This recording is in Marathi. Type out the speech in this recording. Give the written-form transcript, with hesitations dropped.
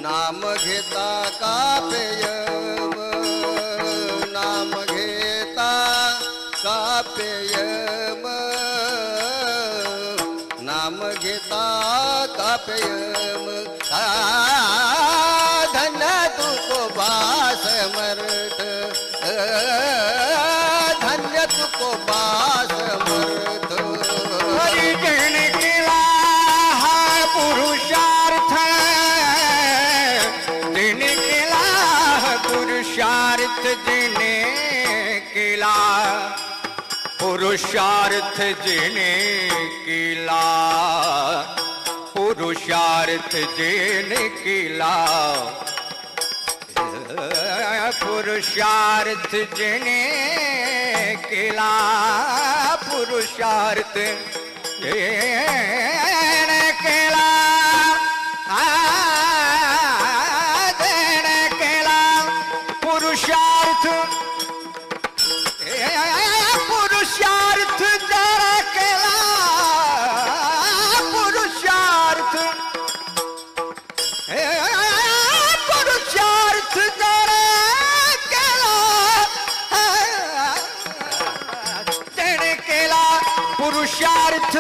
नाम घेता का पेयम नाम घेता का पेयम नाम घेता का पेयम धन्य तुकोबा समर्थ धन्य तुकोबा समर्थ हरिजन केला हा पुरुषार्थ जिने केला पुरुषार्थ जिने केला पुरुषार्थ जिने केला पुरुषार्थ जिने केला पुरुषार्थ जिने केला पुरुषार्थ जिने केला जिने केला पुरुषार्थ पुरुषार्थ जरा केला पुरुषार्थ पुरुषार्थ जरा केला त्याने केला पुरुषार्थ